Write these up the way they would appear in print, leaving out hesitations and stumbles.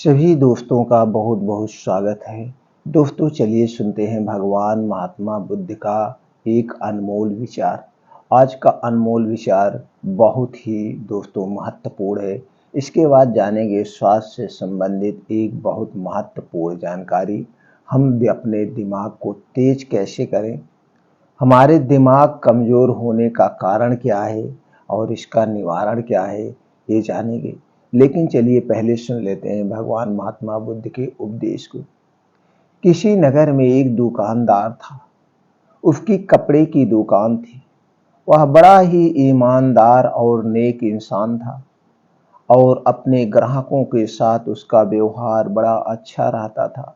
सभी दोस्तों का बहुत बहुत स्वागत है। दोस्तों चलिए सुनते हैं भगवान महात्मा बुद्ध का एक अनमोल विचार। आज का अनमोल विचार बहुत ही दोस्तों महत्वपूर्ण है। इसके बाद जानेंगे स्वास्थ्य से संबंधित एक बहुत महत्वपूर्ण जानकारी। हम अपने दिमाग को तेज कैसे करें, हमारे दिमाग कमज़ोर होने का कारण क्या है और इसका निवारण क्या है, ये जानेंगे। लेकिन चलिए पहले सुन लेते हैं भगवान महात्मा बुद्ध के उपदेश को। किसी नगर में एक दुकानदार था। उसकी कपड़े की दुकान थी। वह बड़ा ही ईमानदार और नेक इंसान था और अपने ग्राहकों के साथ उसका व्यवहार बड़ा अच्छा रहता था।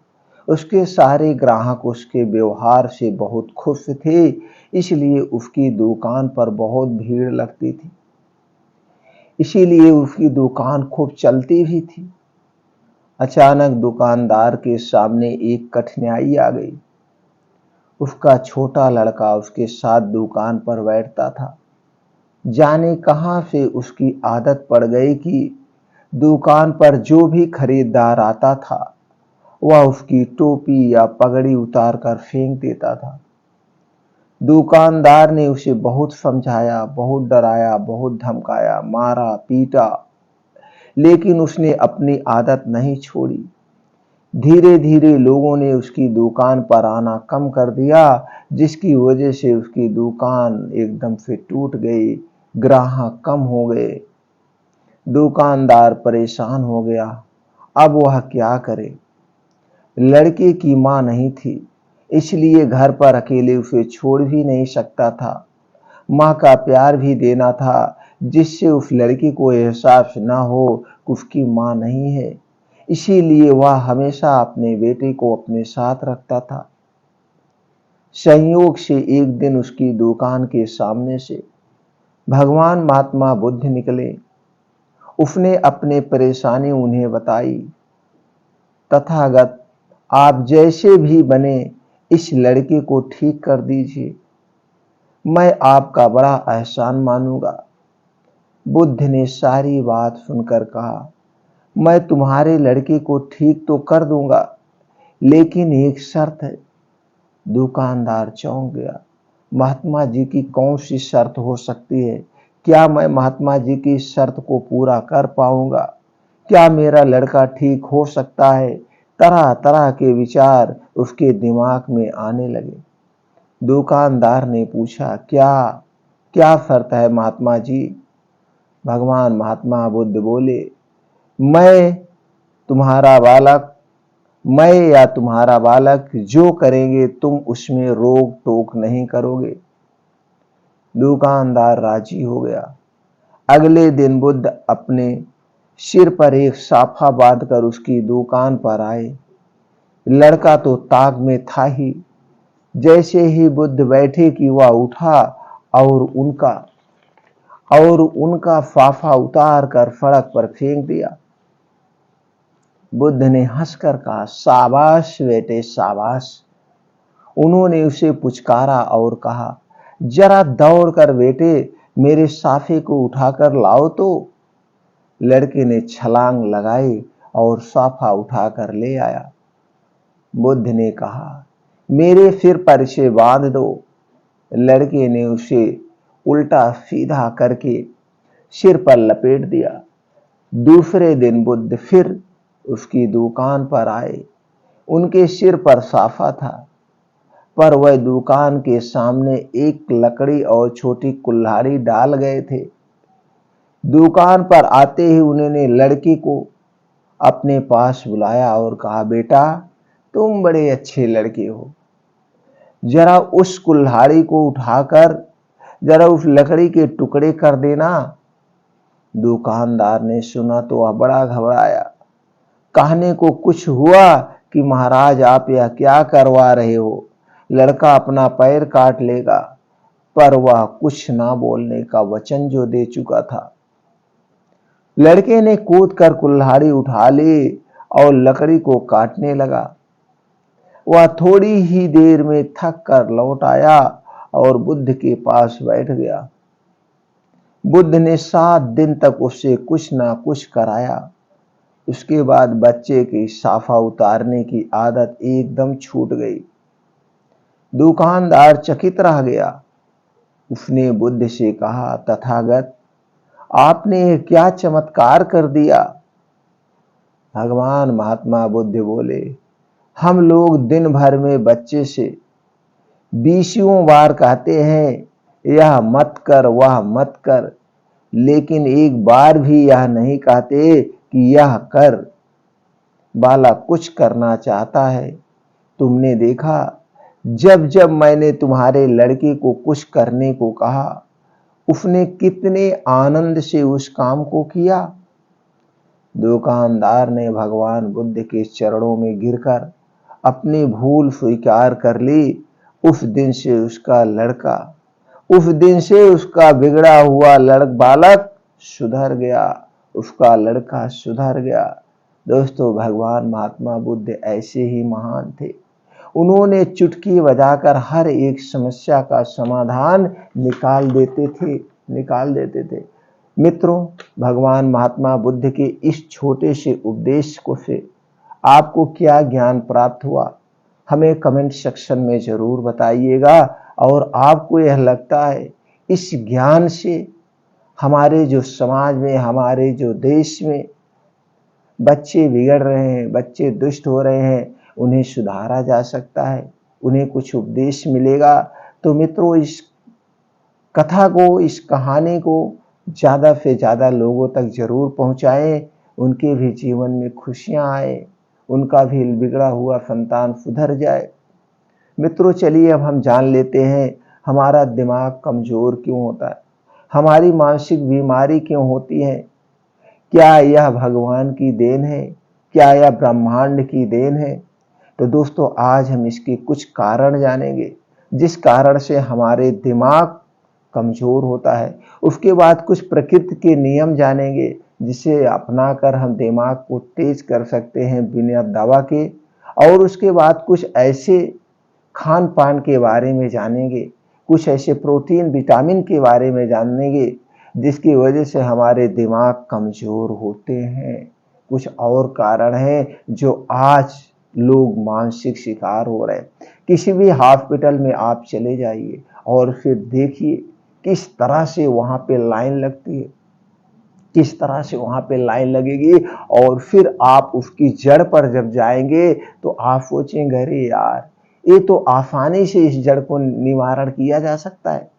उसके सारे ग्राहक उसके व्यवहार से बहुत खुश थे, इसलिए उसकी दुकान पर बहुत भीड़ लगती थी। इसीलिए उसकी दुकान खूब चलती भी थी। अचानक दुकानदार के सामने एक कठिनाई आ गई। उसका छोटा लड़का उसके साथ दुकान पर बैठता था। जाने कहां से उसकी आदत पड़ गई कि दुकान पर जो भी खरीदार आता था वह उसकी टोपी या पगड़ी उतार कर फेंक देता था। दुकानदार ने उसे बहुत समझाया, बहुत डराया, बहुत धमकाया, मारा, पीटा, लेकिन उसने अपनी आदत नहीं छोड़ी। धीरे धीरे लोगों ने उसकी दुकान पर आना कम कर दिया, जिसकी वजह से उसकी दुकान एकदम से टूट गई, ग्राहक कम हो गए। दुकानदार परेशान हो गया। अब वह क्या करे? लड़के की मां नहीं थी, इसलिए घर पर अकेले उसे छोड़ भी नहीं सकता था। मां का प्यार भी देना था, जिससे उस लड़की को एहसास न हो कि उसकी मां नहीं है। इसीलिए वह हमेशा अपने बेटे को अपने साथ रखता था। संयोग से एक दिन उसकी दुकान के सामने से भगवान महात्मा बुद्ध निकले। उसने अपनी परेशानी उन्हें बताई। तथागत, आप जैसे भी बने इस लड़के को ठीक कर दीजिए, मैं आपका बड़ा एहसान मानूंगा। बुद्ध ने सारी बात सुनकर कहा, मैं तुम्हारे लड़के को ठीक तो कर दूंगा, लेकिन एक शर्त है। दुकानदार चौंक गया। महात्मा जी की कौन सी शर्त हो सकती है? क्या मैं महात्मा जी की शर्त को पूरा कर पाऊंगा? क्या मेरा लड़का ठीक हो सकता है? तरह तरह के विचार उसके दिमाग में आने लगे। दुकानदार ने पूछा, क्या क्या शर्त है महात्मा जी? भगवान महात्मा बुद्ध बोले, मैं तुम्हारा बालक मैं या तुम्हारा बालक जो करेंगे तुम उसमें रोक टोक नहीं करोगे। दुकानदार राजी हो गया। अगले दिन बुद्ध अपने सिर पर एक साफा बांधकर उसकी दुकान पर आए। लड़का तो ताक में था ही। जैसे ही बुद्ध बैठे कि वह उठा और उनका फाफा उतार कर सड़क पर फेंक दिया। बुद्ध ने हंसकर कहा, शाबाश बेटे शाबाश। उन्होंने उसे पुचकारा और कहा, जरा दौड़कर बेटे मेरे साफे को उठाकर लाओ तो। लड़के ने छलांग लगाई और साफा उठाकर ले आया। बुद्ध ने कहा, मेरे सिर पर इसे बांध दो। लड़के ने उसे उल्टा सीधा करके सिर पर लपेट दिया। दूसरे दिन बुद्ध फिर उसकी दुकान पर आए। उनके सिर पर साफा था, पर वह दुकान के सामने एक लकड़ी और छोटी कुल्हाड़ी डाल गए थे। दुकान पर आते ही उन्होंने लड़की को अपने पास बुलाया और कहा, बेटा तुम बड़े अच्छे लड़के हो, जरा उस कुल्हाड़ी को उठाकर जरा उस लकड़ी के टुकड़े कर देना। दुकानदार ने सुना तो वह बड़ा घबराया। कहने को कुछ हुआ कि महाराज आप यह क्या करवा रहे हो, लड़का अपना पैर काट लेगा। पर वह कुछ ना बोलने का वचन जो दे चुका था। लड़के ने कूद कर कुल्हाड़ी उठा ली और लकड़ी को काटने लगा। वह थोड़ी ही देर में थक कर लौट आया और बुद्ध के पास बैठ गया। बुद्ध ने 7 दिन तक उससे कुछ ना कुछ कराया। उसके बाद बच्चे की साफा उतारने की आदत एकदम छूट गई। दुकानदार चकित रह गया। उसने बुद्ध से कहा, तथागत, आपने क्या चमत्कार कर दिया। भगवान महात्मा बुद्ध बोले, हम लोग दिन भर में बच्चे से 20 बार कहते हैं यह मत कर वह मत कर, लेकिन एक बार भी यह नहीं कहते कि यह कर। बालक कुछ करना चाहता है। तुमने देखा, जब जब मैंने तुम्हारे लड़के को कुछ करने को कहा, उसने कितने आनंद से उस काम को किया। दुकानदार ने भगवान बुद्ध के चरणों में गिरकर अपनी भूल स्वीकार कर ली। उस दिन से उसका बिगड़ा हुआ बालक सुधर गया। उसका लड़का सुधर गया। दोस्तों, भगवान महात्मा बुद्ध ऐसे ही महान थे। उन्होंने चुटकी बजाकर हर एक समस्या का समाधान निकाल देते थे। मित्रों, भगवान महात्मा बुद्ध के इस छोटे से उपदेश से आपको क्या ज्ञान प्राप्त हुआ, हमें कमेंट सेक्शन में जरूर बताइएगा। और आपको यह लगता है इस ज्ञान से हमारे जो समाज में, हमारे जो देश में बच्चे बिगड़ रहे हैं, बच्चे दुष्ट हो रहे हैं, उन्हें सुधारा जा सकता है, उन्हें कुछ उपदेश मिलेगा, तो मित्रों इस कथा को, इस कहानी को ज़्यादा से ज़्यादा लोगों तक जरूर पहुंचाएं। उनके भी जीवन में खुशियां आए, उनका भी बिगड़ा हुआ संतान सुधर जाए। मित्रों, चलिए अब हम जान लेते हैं हमारा दिमाग कमजोर क्यों होता है, हमारी मानसिक बीमारी क्यों होती है। क्या यह भगवान की देन है? क्या यह ब्रह्मांड की देन है? तो दोस्तों, आज हम इसके कुछ कारण जानेंगे जिस कारण से हमारे दिमाग कमजोर होता है। उसके बाद कुछ प्रकृति के नियम जानेंगे जिसे अपनाकर हम दिमाग को तेज कर सकते हैं बिना दवा के। और उसके बाद कुछ ऐसे खान पान के बारे में जानेंगे, कुछ ऐसे प्रोटीन विटामिन के बारे में जानेंगे जिसकी वजह से हमारे दिमाग कमजोर होते हैं। कुछ और कारण हैं जो आज लोग मानसिक शिकार हो रहे हैं। किसी भी हॉस्पिटल में आप चले जाइए और फिर देखिए किस तरह से वहां पे लाइन लगती है, किस तरह से वहां पे लाइन लगेगी। और फिर आप उसकी जड़ पर जब जाएंगे तो आप सोचेंगे, अरे यार, ये तो आसानी से इस जड़ को निवारण किया जा सकता है।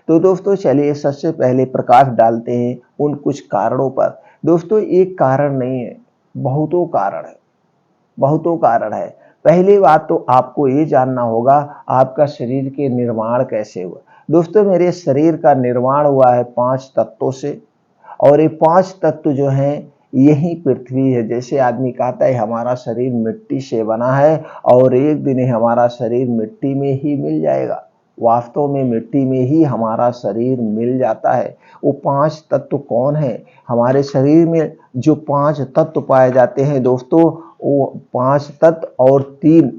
तो दोस्तों, चलिए सबसे पहले प्रकाश डालते हैं उन कुछ कारणों पर। दोस्तों, एक कारण नहीं है, बहुतों कारण है। पहली बात तो आपको ये जानना होगा आपका शरीर के निर्माण कैसे हुआ। दोस्तों, मेरे शरीर का निर्माण हुआ है 5 तत्वों से। और ये 5 तत्व जो हैं यही पृथ्वी है। जैसे आदमी कहता है हमारा शरीर मिट्टी से बना है और एक दिन हमारा शरीर मिट्टी में ही मिल जाएगा। वास्तव में मिट्टी में ही हमारा शरीर मिल जाता है। वो 5 तत्व कौन है? हमारे शरीर में जो 5 तत्व पाए जाते हैं दोस्तों, वो 5 तत्व और 3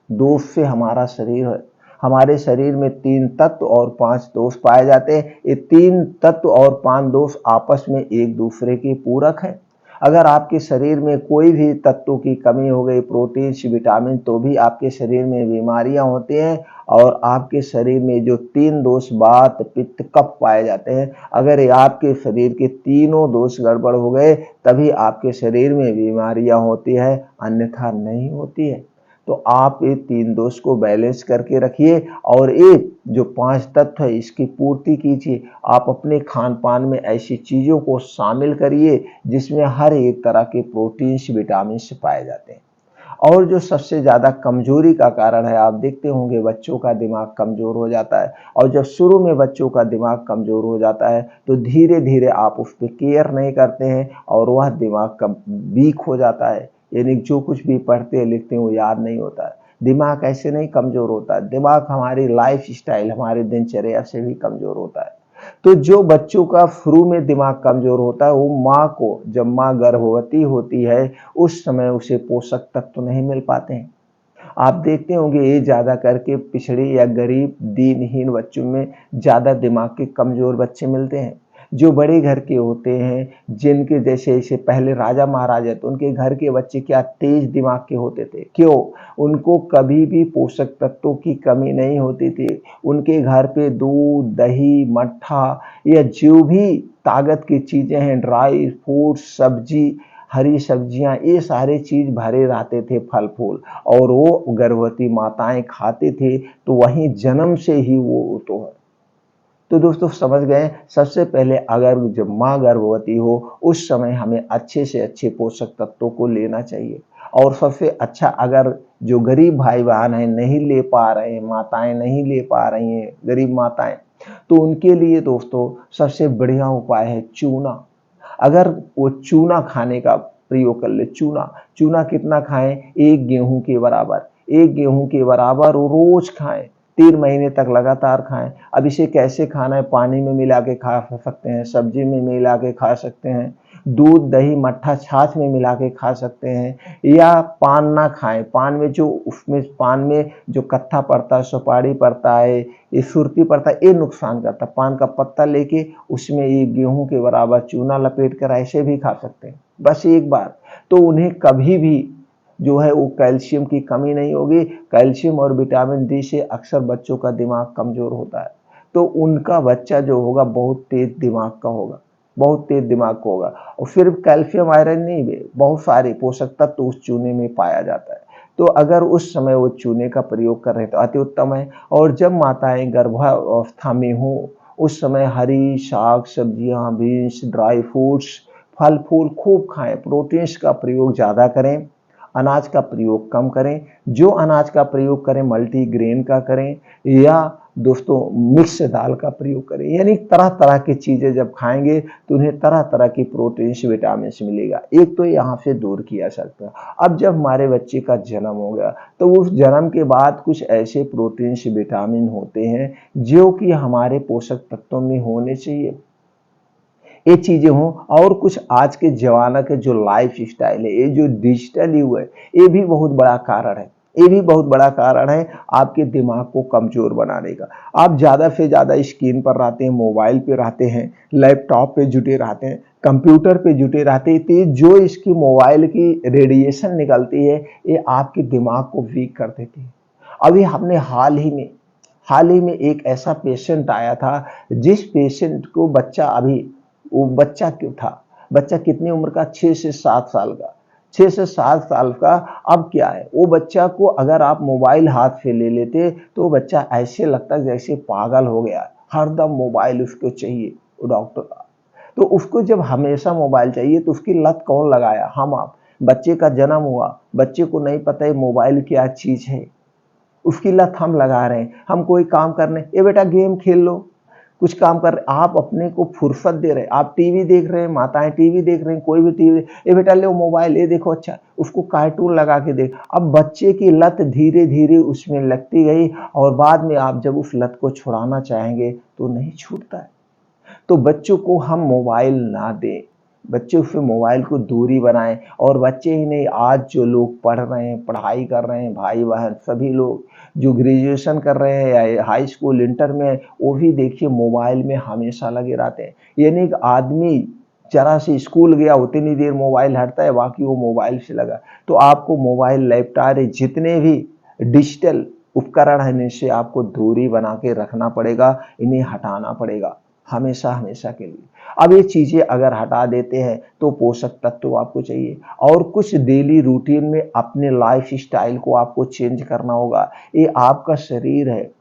दोष से हमारा शरीर है। हमारे शरीर में 3 तत्व और 5 दोष पाए जाते हैं। ये 3 तत्व और 5 दोष आपस में एक दूसरे के पूरक हैं। अगर आपके शरीर में कोई भी तत्वों की कमी हो गई, प्रोटीन विटामिन, तो भी आपके शरीर में बीमारियां होती हैं। और आपके शरीर में जो 3 दोष वात पित्त कफ पाए जाते हैं, अगर आपके शरीर के तीनों दोष गड़बड़ हो गए तभी आपके शरीर में बीमारियां होती है, अन्यथा नहीं होती है। तो आप ये 3 दोष को बैलेंस करके रखिए और एक जो 5 तत्व है इसकी पूर्ति कीजिए। आप अपने खान पान में ऐसी चीजों को शामिल करिए जिसमें हर एक तरह के प्रोटीन्स विटामिन पाए जाते हैं। और जो सबसे ज्यादा कमजोरी का कारण है, आप देखते होंगे बच्चों का दिमाग कमजोर हो जाता है। और जब शुरू में बच्चों का दिमाग कमजोर हो जाता है तो धीरे धीरे आप उस पर केयर नहीं करते हैं और वह दिमाग वीक हो जाता है। यानी जो कुछ भी पढ़ते हैं लिखते हैं वो याद नहीं होता है। दिमाग ऐसे नहीं कमजोर होता, दिमाग हमारी लाइफ स्टाइल, हमारे दिनचर्या से भी कमजोर होता है। तो जो बच्चों का शुरू में दिमाग कमजोर होता है, वो माँ को, जब माँ गर्भवती होती है उस समय उसे पोषक तत्व तो नहीं मिल पाते हैं। आप देखते होंगे ये ज्यादा करके पिछड़े या गरीब दीनहीन बच्चों में ज्यादा दिमाग के कमजोर बच्चे मिलते हैं। जो बड़े घर के होते हैं, जिनके जैसे जैसे पहले राजा महाराजा थे, उनके घर के बच्चे क्या तेज दिमाग के होते थे। क्यों? उनको कभी भी पोषक तत्वों की कमी नहीं होती थी। उनके घर पे दूध, दही, मट्ठा या जो भी ताकत की चीजें हैं, ड्राई फ्रूट्स, सब्जी, हरी सब्जियां, ये सारे चीज भरे रहते थे, फल फूल, और वो गर्भवती माताएं खाते थे, तो वहीं जन्म से ही वो तो दोस्तों समझ गए। सबसे पहले अगर जब माँ गर्भवती हो, उस समय हमें अच्छे से अच्छे पोषक तत्वों को लेना चाहिए। और सबसे अच्छा, अगर जो गरीब भाई बहन हैं, नहीं ले पा रहे हैं, माताएं नहीं ले पा रही हैं, गरीब माताएं, तो उनके लिए दोस्तों सबसे बढ़िया उपाय है चूना। अगर वो चूना खाने का प्रयोग कर ले, चूना चूना कितना खाएं? 1 गेहूं के बराबर, 1 गेहूं के बराबर रोज खाएं, 3 महीने तक लगातार खाएं। अब इसे कैसे खाना है? पानी में मिला के खा सकते हैं, सब्जी में मिला के खा सकते हैं, दूध, दही, मट्ठा, छाछ में मिला के खा सकते हैं, या पान ना खाएं। पान में जो उसमें पान में जो कत्था पड़ता है, सुपारी पड़ता है, ये सुरती पड़ता है, ये नुकसान करता है। पान का पत्ता लेके उसमें 1 गेहूं के बराबर चूना लपेट कर ऐसे भी खा सकते हैं, बस एक बार। तो उन्हें कभी भी जो है वो कैल्शियम की कमी नहीं होगी। कैल्शियम और विटामिन डी से अक्सर बच्चों का दिमाग कमजोर होता है, तो उनका बच्चा जो होगा बहुत तेज दिमाग का होगा, बहुत तेज दिमाग का होगा। और सिर्फ कैल्शियम आयरन नहीं, भी बहुत सारे पोषक तत्व उस चूने में पाया जाता है। तो अगर उस समय वो चूने का प्रयोग कर रहे हैं तो अति उत्तम है। और जब माताएं गर्भावस्था में हो, उस समय हरी साग सब्जियां, बीन्स, ड्राई फ्रूट्स, फल फूल खूब खाएं, प्रोटीन्स का प्रयोग ज्यादा करें, अनाज का प्रयोग कम करें। जो अनाज का प्रयोग करें मल्टीग्रेन का करें, या दोस्तों मिक्स दाल का प्रयोग करें। यानी तरह तरह की चीजें जब खाएंगे तो उन्हें तरह तरह की प्रोटीन्स, विटामिन मिलेगा। एक तो यहाँ से दूर किया सकता है। अब जब हमारे बच्चे का जन्म हो गया, तो उस जन्म के बाद कुछ ऐसे प्रोटीन्स, विटामिन होते हैं जो कि हमारे पोषक तत्वों में होने चाहिए, ये चीजें हों। और कुछ आज के जमाना के जो लाइफ स्टाइल है, ये जो डिजिटल युग है, ये भी बहुत बड़ा कारण है। ये भी बहुत बड़ा कारण है आपके दिमाग को कमजोर बनाने का। आप ज्यादा से ज्यादा स्क्रीन पर रहते हैं, मोबाइल पे रहते हैं, लैपटॉप पे जुटे रहते हैं, कंप्यूटर पे जुटे रहते हैं, तो जो इसकी मोबाइल की रेडिएशन निकलती है, ये आपके दिमाग को वीक कर देती है। अभी हमने हाल ही में एक ऐसा पेशेंट आया था, जिस पेशेंट को बच्चा अभी, वो बच्चा क्यों था, बच्चा कितनी उम्र का? 6 से 7 साल का, 6 से 7 साल का। अब क्या है, वो बच्चा को अगर आप मोबाइल हाथ से ले लेते तो वो बच्चा ऐसे लगता जैसे पागल हो गया, हरदम मोबाइल उसको चाहिए। वो डॉक्टर, तो उसको जब हमेशा मोबाइल चाहिए तो उसकी लत कौन लगाया? हम आप। बच्चे का जन्म हुआ, बच्चे को नहीं पता है मोबाइल क्या चीज है, उसकी लत हम लगा रहे हैं। हम कोई काम करने, ये बेटा गेम खेल लो, कुछ काम कर रहे, आप अपने को फुर्सत दे रहे हैं, आप टीवी देख रहे हैं, माताएं टीवी देख रहे हैं, कोई भी टीवी, ये बेटा ले मोबाइल, ये देखो, अच्छा उसको कार्टून लगा के देख। अब बच्चे की लत धीरे धीरे उसमें लगती गई, और बाद में आप जब उस लत को छुड़ाना चाहेंगे तो नहीं छूटता है। तो बच्चों को हम मोबाइल ना दें, बच्चों से मोबाइल को दूरी बनाएं। और बच्चे ही नहीं, आज जो लोग पढ़ रहे हैं, पढ़ाई कर रहे हैं, भाई बहन सभी लोग जो ग्रेजुएशन कर रहे हैं या हाई स्कूल इंटर में, वो भी देखिए मोबाइल में हमेशा लगे रहते हैं। यानी कि आदमी जरा से स्कूल गया, उतनी देर मोबाइल हटता है, बाकी वो मोबाइल से लगा। तो आपको मोबाइल, लैपटॉप, जितने भी डिजिटल उपकरण हैं, इनसे आपको दूरी बना के रखना पड़ेगा, इन्हें हटाना पड़ेगा हमेशा हमेशा के लिए। अब ये चीजें अगर हटा देते हैं तो पोषक तत्व आपको चाहिए, और कुछ डेली रूटीन में अपने लाइफ स्टाइल को आपको चेंज करना होगा। ये आपका शरीर है,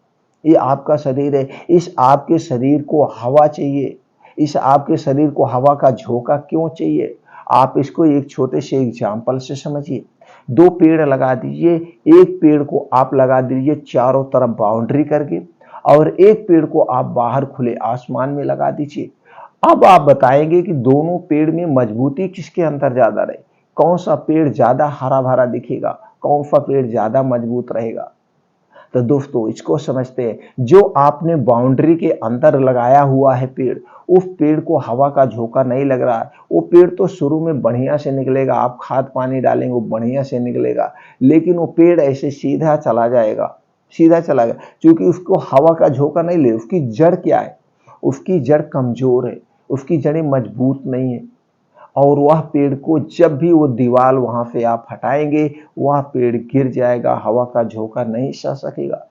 ये आपका शरीर है, इस आपके शरीर को हवा चाहिए। इस आपके शरीर को हवा का झोंका क्यों चाहिए? आप इसको एक छोटे से एग्जाम्पल से समझिए। 2 पेड़ लगा दीजिए, एक पेड़ को आप लगा दीजिए चारों तरफ बाउंड्री करके, और एक पेड़ को आप बाहर खुले आसमान में लगा दीजिए। अब आप बताएंगे कि दोनों पेड़ में मजबूती किसके अंदर ज्यादा रहे, कौन सा पेड़ ज्यादा हरा भरा दिखेगा, कौन सा पेड़ ज्यादा मजबूत रहेगा। तो दोस्तों इसको समझते हैं, जो आपने बाउंड्री के अंदर लगाया हुआ है पेड़, उस पेड़ को हवा का झोंका नहीं लग रहा है। वो पेड़ तो शुरू में बढ़िया से निकलेगा, आप खाद पानी डालेंगे वो बढ़िया से निकलेगा, लेकिन वो पेड़ ऐसे सीधा चला जाएगा, सीधा चला गया, क्योंकि उसको हवा का झोंका नहीं ले। उसकी जड़ क्या है? उसकी जड़ कमजोर है, उसकी जड़ें मजबूत नहीं है और वह पेड़ को जब भी वो दीवार वहाँ से आप हटाएंगे वह पेड़ गिर जाएगा, हवा का झोंका नहीं सह सकेगा।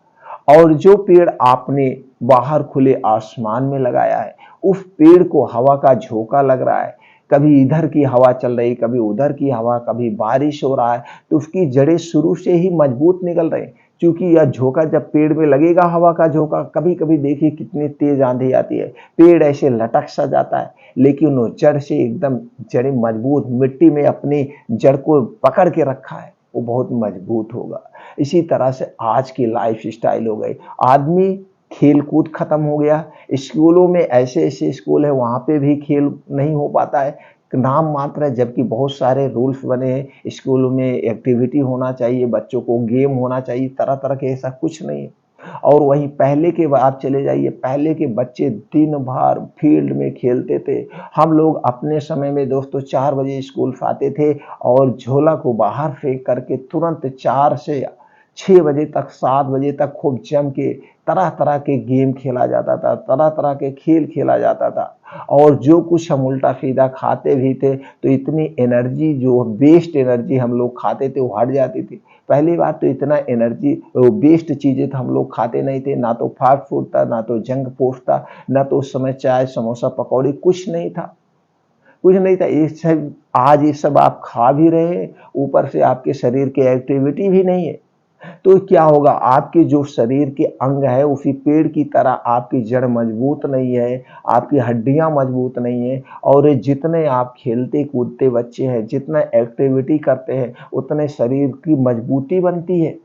और जो पेड़ आपने बाहर खुले आसमान में लगाया है, उस पेड़ को हवा का झोंका लग रहा है, कभी इधर की हवा चल रही, कभी उधर की हवा, कभी बारिश हो रहा है, तो उसकी जड़ें शुरू से ही मजबूत निकल रही। क्योंकि यह झोंका जब पेड़ में लगेगा, हवा का झोंका, कभी कभी देखिए कितनी तेज आंधी आती है, पेड़ ऐसे लटक सा जाता है, लेकिन वो जड़ से एकदम, जड़ें मजबूत, मिट्टी में अपनी जड़ को पकड़ के रखा है, वो बहुत मजबूत होगा। इसी तरह से आज की लाइफ स्टाइल हो गई, आदमी खेल कूद खत्म हो गया। स्कूलों में ऐसे ऐसे स्कूल है वहाँ पे भी खेल नहीं हो पाता है, नाम मात्र है, जबकि बहुत सारे रूल्स बने हैं। स्कूलों में एक्टिविटी होना चाहिए, बच्चों को गेम होना चाहिए, तरह तरह के, ऐसा कुछ नहीं है। और वहीं पहले के आप चले जाइए, पहले के बच्चे दिन भर फील्ड में खेलते थे। हम लोग अपने समय में दोस्तों 4 बजे स्कूल से आते थे और झोला को बाहर फेंक करके तुरंत 4 से 6 बजे तक, 7 बजे तक खूब जम के तरह तरह के गेम खेला जाता था, तरह तरह के खेल खेला जाता था। और जो कुछ हम उल्टा सीधा खाते भी थे तो इतनी एनर्जी, जो वेस्ट एनर्जी हम लोग खाते थे, वो हट जाती थी। पहली बात तो इतना एनर्जी वेस्ट चीजें तो हम लोग खाते नहीं थे, ना तो फास्ट फूड था, ना तो जंक फूड था, ना तो उस समय चाय समोसा पकौड़ी कुछ नहीं था, कुछ नहीं था। ये सब आज ये सब आप खा भी रहे हैं, ऊपर से आपके शरीर की एक्टिविटी भी नहीं है। तो क्या होगा, आपके जो शरीर के अंग है उसी पेड़ की तरह आपकी जड़ मजबूत नहीं है, आपकी हड्डियां मजबूत नहीं है। और जितने आप खेलते कूदते बच्चे हैं, जितना एक्टिविटी करते हैं, उतने शरीर की मजबूती बनती है।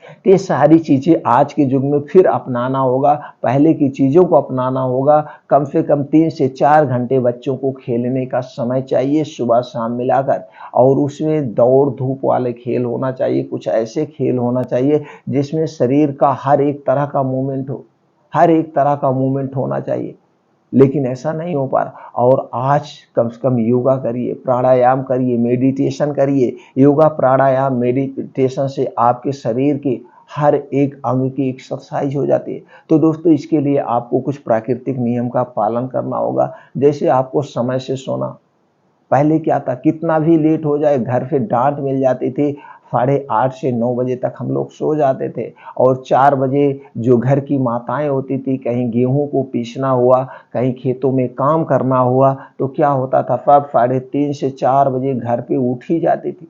तो ये सारी चीजें आज के युग में फिर अपनाना होगा, पहले की चीजों को अपनाना होगा। कम से कम 3 से 4 घंटे बच्चों को खेलने का समय चाहिए, सुबह शाम मिलाकर। और उसमें दौड़ धूप वाले खेल होना चाहिए, कुछ ऐसे खेल होना चाहिए जिसमें शरीर का हर एक तरह का मूवमेंट हो, हर एक तरह का मूवमेंट होना चाहिए। लेकिन ऐसा नहीं हो पा रहा। और आज कम से कम योगा करिए, प्राणायाम करिए, मेडिटेशन करिए। योगा प्राणायाम मेडिटेशन से आपके शरीर के हर एक अंग की एक्सरसाइज हो जाती है। तो दोस्तों, इसके लिए आपको कुछ प्राकृतिक नियम का पालन करना होगा। जैसे आपको समय से सोना, पहले क्या था, कितना भी लेट हो जाए घर से डांट मिल जाती थी, 8:30 से 9 बजे तक हम लोग सो जाते थे। और 4 बजे जो घर की माताएं होती थी, कहीं गेहूं को पीसना हुआ, कहीं खेतों में काम करना हुआ, तो क्या होता था, सब 3:30 से 4 बजे घर पे उठ ही जाती थी।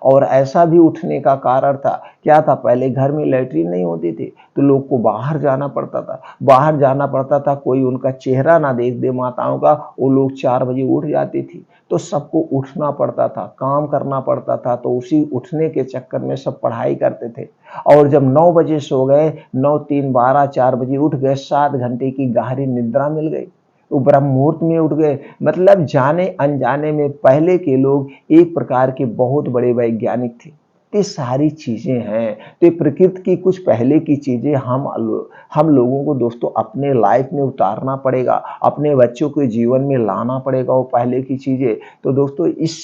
और ऐसा भी उठने का कारण था, क्या था, पहले घर में लैट्रिन नहीं होती थी, तो लोग को बाहर जाना पड़ता था, बाहर जाना पड़ता था, कोई उनका चेहरा ना देख दे माताओं का, वो लोग 4 बजे उठ जाती थी। तो सबको उठना पड़ता था, काम करना पड़ता था, तो उसी उठने के चक्कर में सब पढ़ाई करते थे। और जब 9 बजे सो गए, 9, 3, 12, 4 बजे उठ गए, 7 घंटे की गहरी निद्रा मिल गई, वो ब्रह्म मुहूर्त में उठ गए। मतलब जाने अनजाने में पहले के लोग एक प्रकार के बहुत बड़े वैज्ञानिक थे। ये सारी चीजें हैं, तो प्रकृति की कुछ पहले की चीजें हम लोगों को दोस्तों अपने लाइफ में उतारना पड़ेगा, अपने बच्चों के जीवन में लाना पड़ेगा वो पहले की चीजें। तो दोस्तों, इस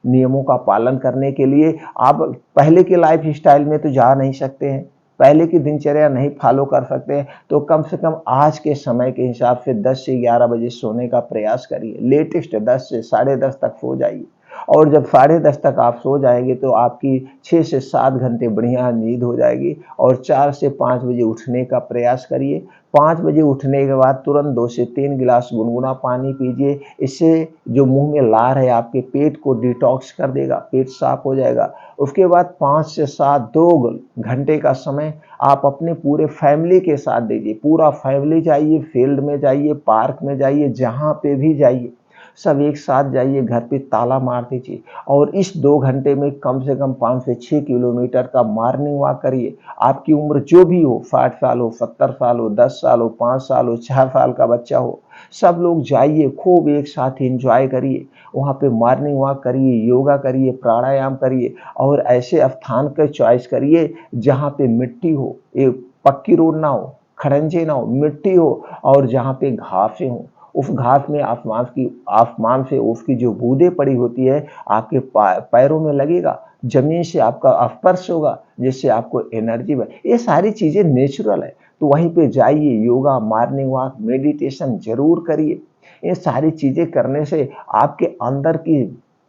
नियमों का पालन करने के लिए आप पहले के लाइफ स्टाइल में तो जा नहीं सकते हैं, पहले की दिनचर्या नहीं फॉलो कर सकते हैं, तो कम से कम आज के समय के हिसाब से 10 से 11 बजे सोने का प्रयास करिए, लेटेस्ट 10 से 10:30 तक सो जाइए। और जब 10:30 तक आप सो जाएंगे तो आपकी 6 से 7 घंटे बढ़िया नींद हो जाएगी। और 4 से 5 बजे उठने का प्रयास करिए। 5 बजे उठने के बाद तुरंत 2 से 3 गिलास गुनगुना पानी पीजिए। इससे जो मुंह में लार है आपके पेट को डिटॉक्स कर देगा, पेट साफ हो जाएगा। उसके बाद 5 से 7 2 घंटे का समय आप अपने पूरे फैमिली के साथ दीजिए। पूरा फैमिली जाइए, फील्ड में जाइए, पार्क में जाइए, जहाँ पे भी जाइए, सब एक साथ जाइए, घर पे ताला मार दीजिए। और इस 2 घंटे में कम से कम 5 से 6 किलोमीटर का मॉर्निंग वॉक करिए। आपकी उम्र जो भी हो, 60 साल हो, 70 साल हो, 10 साल हो, 5 साल हो, 4 साल का बच्चा हो, सब लोग जाइए, खूब एक साथ एंजॉय करिए। वहाँ पे मॉर्निंग वॉक करिए, योगा करिए, प्राणायाम करिए। और ऐसे स्थान का चॉइस करिए जहाँ पे मिट्टी हो, एक पक्की रोड ना हो, खड़ंजे ना हो, मिट्टी हो, और जहाँ पे घासें हो। उस घास में आसमान से उसकी जो बूंदें पड़ी होती है, आपके पैरों में लगेगा, जमीन से आपका स्पर्श होगा, जिससे आपको एनर्जी बने। ये सारी चीजें नेचुरल है, तो वहीं पे जाइए, योगा, मॉर्निंग वॉक, मेडिटेशन जरूर करिए। ये सारी चीजें करने से आपके अंदर की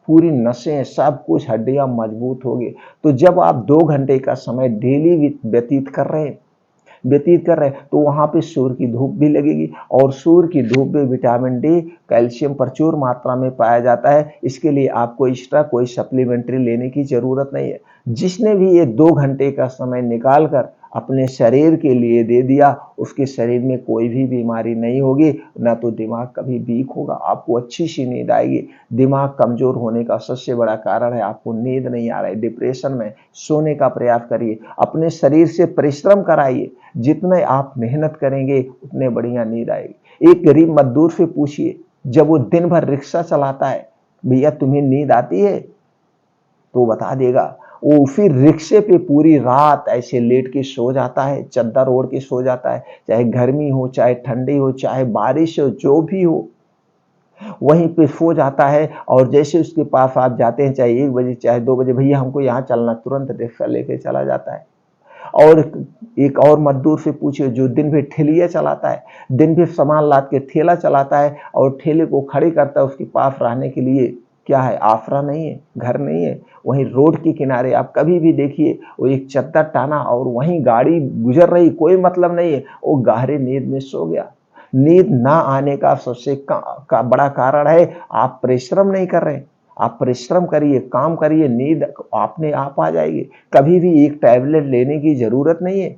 पूरी नसें, सब कुछ हड्डियां मजबूत होगी। तो जब आप 2 घंटे का समय डेली व्यतीत कर रहे हैं तो वहां पे सूर्य की धूप भी लगेगी, और सूर्य की धूप में विटामिन डी, कैल्शियम प्रचुर मात्रा में पाया जाता है। इसके लिए आपको एक्स्ट्रा कोई सप्लीमेंट्री लेने की जरूरत नहीं है। जिसने भी ये 2 घंटे का समय निकाल कर अपने शरीर के लिए दे दिया, उसके शरीर में कोई भी बीमारी नहीं होगी, ना तो दिमाग कभी वीक होगा, आपको अच्छी सी नींद आएगी। दिमाग कमजोर होने का सबसे बड़ा कारण है आपको नींद नहीं आ रहा है, डिप्रेशन में। सोने का प्रयास करिए, अपने शरीर से परिश्रम कराइए, जितने आप मेहनत करेंगे उतने बढ़िया नींद आएगी। एक गरीब मजदूर से पूछिए, जब वो दिन भर रिक्शा चलाता है, भैया तुम्हें नींद आती है? तो बता देगा। वो फिर रिक्शे पे पूरी रात ऐसे लेट के सो जाता है, चद्दर ओढ़ के सो जाता है, चाहे गर्मी हो, चाहे ठंडी हो, चाहे बारिश हो, जो भी हो, वहीं पे सो जाता है। और जैसे उसके पास आप जाते हैं, चाहे 1 बजे चाहे 2 बजे, भैया हमको यहाँ चलना, तुरंत रिक्शा लेके चला जाता है। और एक और मजदूर से पूछिए जो दिन भर ठेलिया चलाता है, दिन भर सामान लाद के ठेला चलाता है और ठेले को खड़ी करता है, उसके पास रहने के लिए क्या है, आसरा नहीं है, घर नहीं है। वहीं रोड के किनारे आप कभी भी देखिए, वो एक चद्दर टाना और वहीं गाड़ी गुजर रही, कोई मतलब नहीं है, वो गहरी नींद में सो गया। नींद ना आने का सबसे बड़ा कारण है आप परिश्रम नहीं कर रहे। आप परिश्रम करिए, काम करिए, नींद अपने आप आ जाएगी। कभी भी एक टैबलेट लेने की जरूरत नहीं है।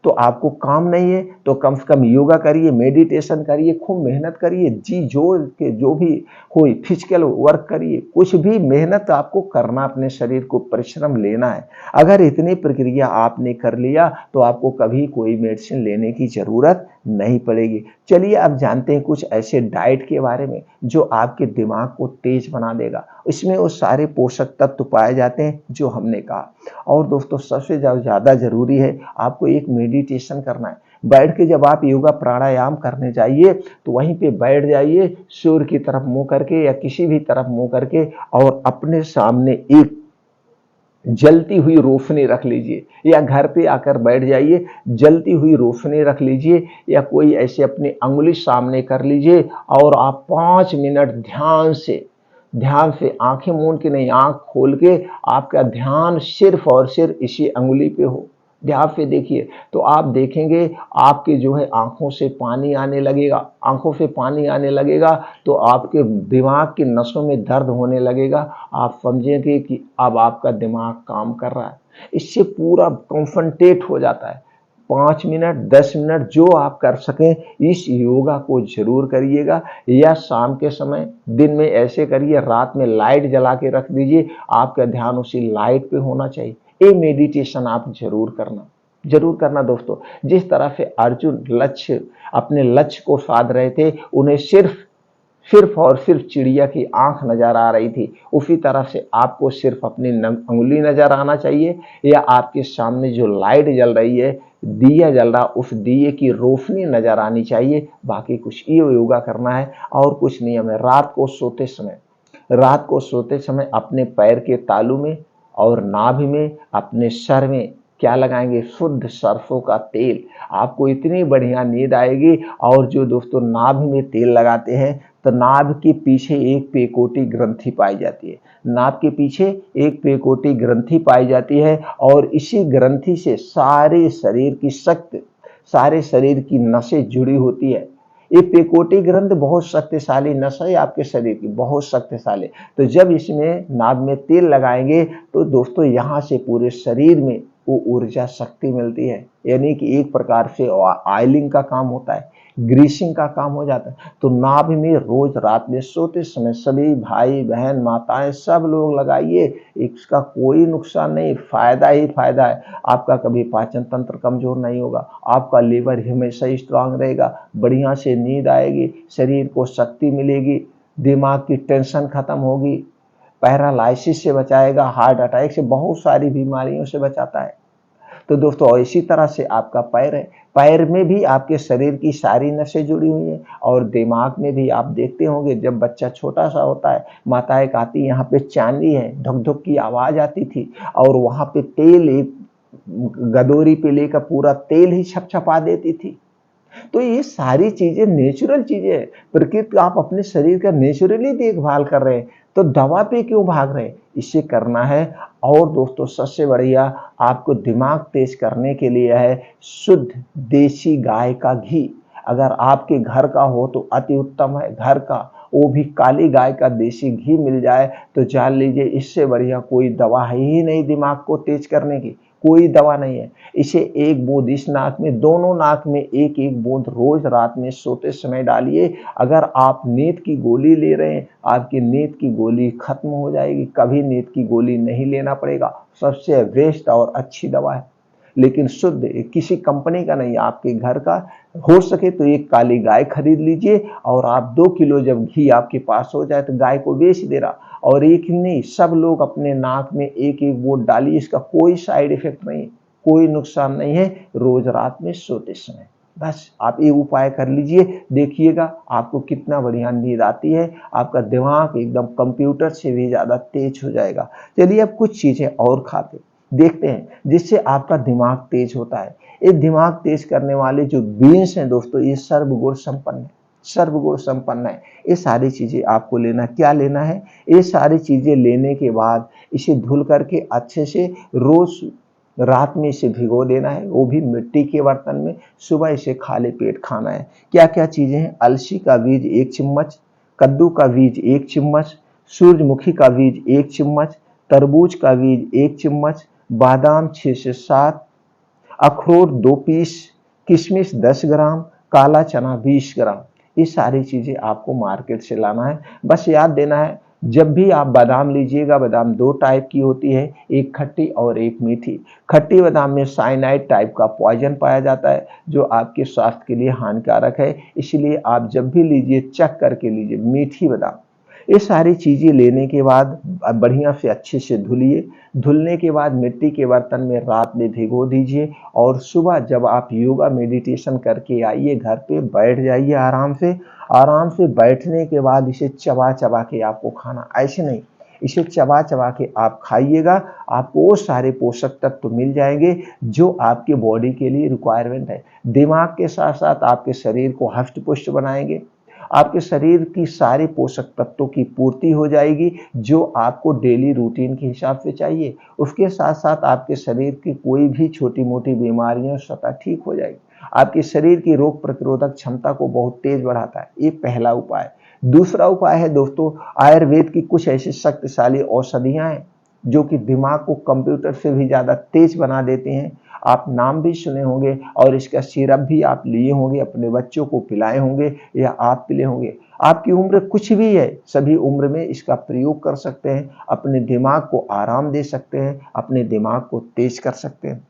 तो आपको काम नहीं है तो कम से कम योगा करिए, मेडिटेशन करिए, खूब मेहनत करिए, जी जोड़ के जो भी कोई फिजिकल वर्क करिए, कुछ भी मेहनत आपको करना, अपने शरीर को परिश्रम लेना है। अगर इतनी प्रक्रिया आपने कर लिया तो आपको कभी कोई मेडिसिन लेने की जरूरत नहीं पड़ेगी। चलिए अब जानते हैं कुछ ऐसे डाइट के बारे में जो आपके दिमाग को तेज बना देगा। इसमें वो सारे पोषक तत्व पाए जाते हैं जो हमने कहा। और दोस्तों सबसे ज़्यादा जरूरी है आपको एक मेडिटेशन करना है। बैठ के जब आप योगा प्राणायाम करने जाइए तो वहीं पे बैठ जाइए, सूर्य की तरफ मुंह करके या किसी भी तरफ मुंह करके, और अपने सामने एक जलती हुई रोशनी रख लीजिए, या घर पे आकर बैठ जाइए, जलती हुई रोशनी रख लीजिए, या कोई ऐसे अपनी अंगुली सामने कर लीजिए और आप 5 मिनट ध्यान से आंखें मूंद के नहीं, आंख खोल के आपका ध्यान सिर्फ और सिर्फ इसी अंगुली पे हो। ध्यान से देखिए तो आप देखेंगे आपके जो है आंखों से पानी आने लगेगा। आंखों से पानी आने लगेगा तो आपके दिमाग की नसों में दर्द होने लगेगा। आप समझेंगे कि अब आपका दिमाग काम कर रहा है। इससे पूरा कॉन्संट्रेट हो जाता है। 5 मिनट 10 मिनट जो आप कर सकें इस योगा को जरूर करिएगा। या शाम के समय, दिन में ऐसे करिए, रात में लाइट जला के रख दीजिए, आपका ध्यान उसी लाइट पे होना चाहिए। ये मेडिटेशन आप जरूर करना दोस्तों। जिस तरह से अर्जुन अपने लक्ष्य को साध रहे थे, उन्हें सिर्फ और सिर्फ चिड़िया की आंख नजर आ रही थी, उसी तरह से आपको सिर्फ अपनी अंगुली नजर आना चाहिए, या आपके सामने जो लाइट जल रही है, दिया जल रहा, उस दिए की रोशनी नजर आनी चाहिए। बाकी कुछ ये योगा करना है और कुछ नियम है। रात को सोते समय अपने पैर के तालू में और नाभि में, अपने सर में क्या लगाएंगे, शुद्ध सरसों का तेल। आपको इतनी बढ़िया नींद आएगी। और जो दोस्तों नाभि में तेल लगाते हैं तो नाभि के पीछे एक पेकोटी ग्रंथि पाई जाती है। नाभि के पीछे एक पेकोटी ग्रंथि पाई जाती है और इसी ग्रंथि से सारे शरीर की नसें जुड़ी होती है। ये पेकोटी ग्रंथ बहुत शक्तिशाली नस है आपके शरीर की, बहुत शक्तिशाली। तो जब इसमें नाभ में तेल लगाएंगे तो दोस्तों यहाँ से पूरे शरीर में वो ऊर्जा शक्ति मिलती है, यानी कि एक प्रकार से ऑयलिंग का काम होता है, ग्रीसिंग का काम हो जाता है। तो नाभि में रोज रात में सोते समय सभी भाई बहन माताएं सब लोग लगाइए। इसका कोई नुकसान नहीं, फायदा ही फायदा है। आपका कभी पाचन तंत्र कमजोर नहीं होगा, आपका लीवर हमेशा स्ट्रांग रहेगा, बढ़िया से नींद आएगी, शरीर को शक्ति मिलेगी, दिमाग की टेंशन खत्म होगी, पैरालाइसिस से बचाएगा, हार्ट अटैक से, बहुत सारी बीमारियों से बचाता है। तो दोस्तों इसी तरह से आपका पैर है, पैर में भी आपके शरीर की सारी नसें जुड़ी हुई हैं। और दिमाग में भी आप देखते होंगे जब बच्चा छोटा सा होता है, माताएं कहती यहाँ पे चांदी है, धुक धुक की आवाज आती थी, और वहां पे तेल एक गदोरी पे लेकर पूरा तेल ही छपछपा देती थी। तो ये सारी चीजें नेचुरल चीजें हैं। प्रकृति, आप अपने शरीर का नेचुरली देखभाल कर रहे हैं, तो दवा पे क्यों भाग रहे हैं? इसे करना है। और दोस्तों सबसे बढ़िया आपको दिमाग तेज करने के लिए है शुद्ध देसी गाय का घी। अगर आपके घर का हो तो अति उत्तम है, घर का, वो भी काली गाय का देसी घी मिल जाए तो जान लीजिए इससे बढ़िया कोई दवा है ही नहीं दिमाग को तेज करने की, कोई दवा नहीं है। इसे एक बूंद इस नाक में, दोनों नाक में एक एक बूंद रोज रात में सोते समय डालिए। अगर आप नींद की गोली ले रहे हैं, आपकी नींद की गोली खत्म हो जाएगी, कभी नींद की गोली नहीं लेना पड़ेगा। सबसे बेस्ट और अच्छी दवा है, लेकिन शुद्ध, किसी कंपनी का नहीं, आपके घर का। हो सके तो एक काली गाय खरीद लीजिए और आप 2 किलो जब घी आपके पास हो जाए तो गाय को बेच देना। और एक ही नहीं, सब लोग अपने नाक में एक एक बूंद डालिए। इसका कोई साइड इफेक्ट नहीं, कोई नुकसान नहीं है, रोज रात में सोते समय। बस आप ये उपाय कर लीजिए, देखिएगा आपको कितना बढ़िया नींद आती है। आपका दिमाग एकदम कंप्यूटर से भी ज्यादा तेज हो जाएगा। चलिए अब कुछ चीजें और खाते देखते हैं जिससे आपका दिमाग तेज होता है। ये दिमाग तेज करने वाले जो बीन्स हैं दोस्तों, ये सर्वगुण संपन्न है, सर्वगुण संपन्न है। ये सारी चीजें आपको लेना, क्या लेना है, ये सारी चीजें लेने के बाद इसे धुल करके अच्छे से रोज रात में इसे भिगो देना है, वो भी मिट्टी के बर्तन में। सुबह इसे खाली पेट खाना है। क्या क्या चीजें हैं? अलसी का बीज 1 चम्मच, कद्दू का बीज 1 चम्मच, सूरजमुखी का बीज 1 चम्मच, तरबूज का बीज 1 चम्मच, बादाम 6 से 7, अखरोट 2 पीस, किशमिश 10 ग्राम, काला चना 20 ग्राम। ये सारी चीजें आपको मार्केट से लाना है। बस याद देना है, जब भी आप बादाम लीजिएगा, बादाम 2 टाइप की होती है, एक खट्टी और एक मीठी। खट्टी बादाम में साइनाइड टाइप का पॉइजन पाया जाता है जो आपके स्वास्थ्य के लिए हानिकारक है, इसलिए आप जब भी लीजिए चेक करके लीजिए मीठी बादाम। ये सारी चीजें लेने के बाद बढ़िया से अच्छे से धुलिए। धुलने के बाद मिट्टी के बर्तन में रात में भिगो दीजिए और सुबह जब आप योगा मेडिटेशन करके आइए घर पे, बैठ जाइए आराम से। आराम से बैठने के बाद इसे चबा चबा के आपको खाना, ऐसे नहीं, इसे चबा चबा के आप खाइएगा। आपको वो सारे पोषक तत्व मिल जाएंगे जो आपके बॉडी के लिए रिक्वायरमेंट है। दिमाग के साथ साथ आपके शरीर को हष्ट पुष्ट बनाएंगे। आपके शरीर की सारे पोषक तत्वों की पूर्ति हो जाएगी जो आपको डेली रूटीन के हिसाब से चाहिए। उसके साथ साथ आपके शरीर की कोई भी छोटी मोटी बीमारियां स्वतः ठीक हो जाएगी। आपके शरीर की रोग प्रतिरोधक क्षमता को बहुत तेज बढ़ाता है। ये पहला उपाय। दूसरा उपाय है दोस्तों, आयुर्वेद की कुछ ऐसी शक्तिशाली औषधियां हैं जो कि दिमाग को कंप्यूटर से भी ज्यादा तेज बना देते हैं। आप नाम भी सुने होंगे और इसका सिरप भी आप लिए होंगे, अपने बच्चों को पिलाए होंगे या आप पिले होंगे। आपकी उम्र कुछ भी है, सभी उम्र में इसका प्रयोग कर सकते हैं, अपने दिमाग को आराम दे सकते हैं, अपने दिमाग को तेज कर सकते हैं।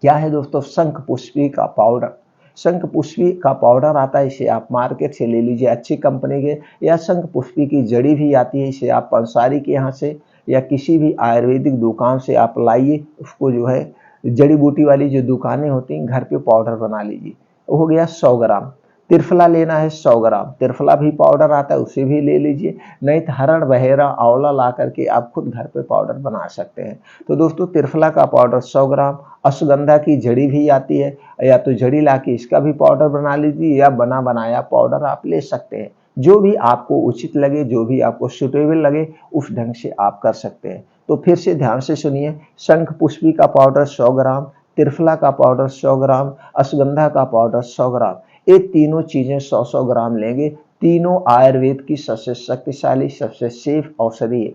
क्या है दोस्तों? शंख पुष्पी का पाउडर। शंख पुष्पी का पाउडर आता है, इसे आप मार्केट से ले लीजिए अच्छी कंपनी के, या शंख पुष्पी की जड़ी भी आती है, इसे आप पंसारी के यहाँ से या किसी भी आयुर्वेदिक दुकान से आप लाइए। उसको जो है जड़ी बूटी वाली जो दुकानें होती हैं, घर पे पाउडर बना लीजिए। हो गया 100 ग्राम। त्रिफला लेना है 100 ग्राम, त्रिफला भी पाउडर आता है, उसे भी ले लीजिए। नहीं तो हरड़ बहेरा आंवला ला करके आप खुद घर पे पाउडर बना सकते हैं। तो दोस्तों त्रिफला का पाउडर 100 ग्राम, अश्वगंधा की जड़ी भी आती है, या तो जड़ी ला के इसका भी पाउडर बना लीजिए या बना बनाया पाउडर आप ले सकते हैं। जो भी आपको उचित लगे, जो भी आपको सुटेबल लगे, उस ढंग से आप कर सकते हैं। तो फिर से ध्यान से सुनिए, शंख पुष्पी का पाउडर 100 ग्राम, त्रिफला का पाउडर 100 ग्राम, अश्वगंधा का पाउडर 100 ग्राम। ये तीनों चीजें 100-100 ग्राम लेंगे। तीनों आयुर्वेद की सबसे शक्तिशाली, सबसे सेफ औषधि है।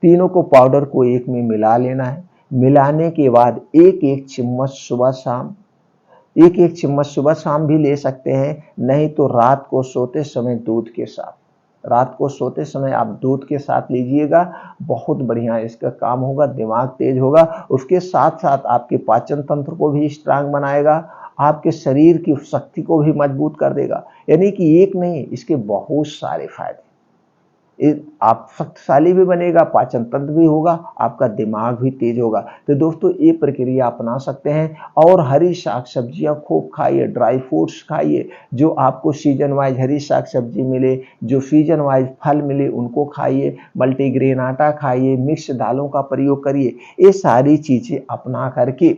तीनों को पाउडर को एक में मिला लेना है। मिलाने के बाद एक एक चम्मच सुबह शाम, एक एक चम्मच सुबह शाम भी ले सकते हैं, नहीं तो रात को सोते समय दूध के साथ, रात को सोते समय आप दूध के साथ लीजिएगा। बहुत बढ़िया इसका काम होगा, दिमाग तेज होगा। उसके साथ साथ आपके पाचन तंत्र को भी स्ट्रांग बनाएगा, आपके शरीर की शक्ति को भी मजबूत कर देगा। यानी कि एक नहीं, इसके बहुत सारे फायदे। आप शक्तिशाली भी बनेगा, पाचन तंत्र भी होगा, आपका दिमाग भी तेज होगा। तो दोस्तों ये प्रक्रिया अपना सकते हैं। और हरी साग सब्जियां खूब खाइए, ड्राई फ्रूट्स खाइए, जो आपको सीजन वाइज हरी साग सब्जी मिले, जो सीजन वाइज फल मिले उनको खाइए। मल्टीग्रेन आटा खाइए, मिक्स दालों का प्रयोग करिए। ये सारी चीजें अपना करके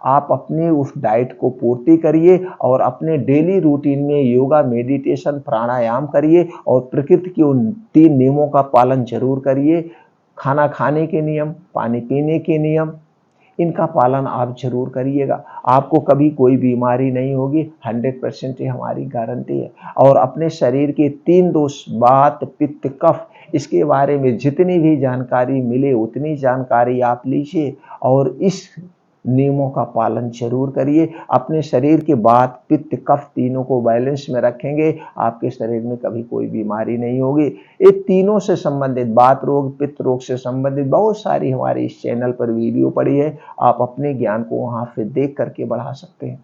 आप अपने उस डाइट को पूर्ति करिए और अपने डेली रूटीन में योगा, मेडिटेशन, प्राणायाम करिए और प्रकृति के उन 3 नियमों का पालन ज़रूर करिए। खाना खाने के नियम, पानी पीने के नियम, इनका पालन आप ज़रूर करिएगा। आपको कभी कोई बीमारी नहीं होगी, 100% ये हमारी गारंटी है। और अपने शरीर के 3 दोष वात, पित्त, कफ, इसके बारे में जितनी भी जानकारी मिले उतनी जानकारी आप लीजिए और इस नियमों का पालन ज़रूर करिए। अपने शरीर के वात, पित्त, कफ तीनों को बैलेंस में रखेंगे, आपके शरीर में कभी कोई बीमारी नहीं होगी। ये तीनों से संबंधित वात रोग, पित्त रोग से संबंधित बहुत सारी हमारे इस चैनल पर वीडियो पड़ी है। आप अपने ज्ञान को वहाँ से देख करके बढ़ा सकते हैं।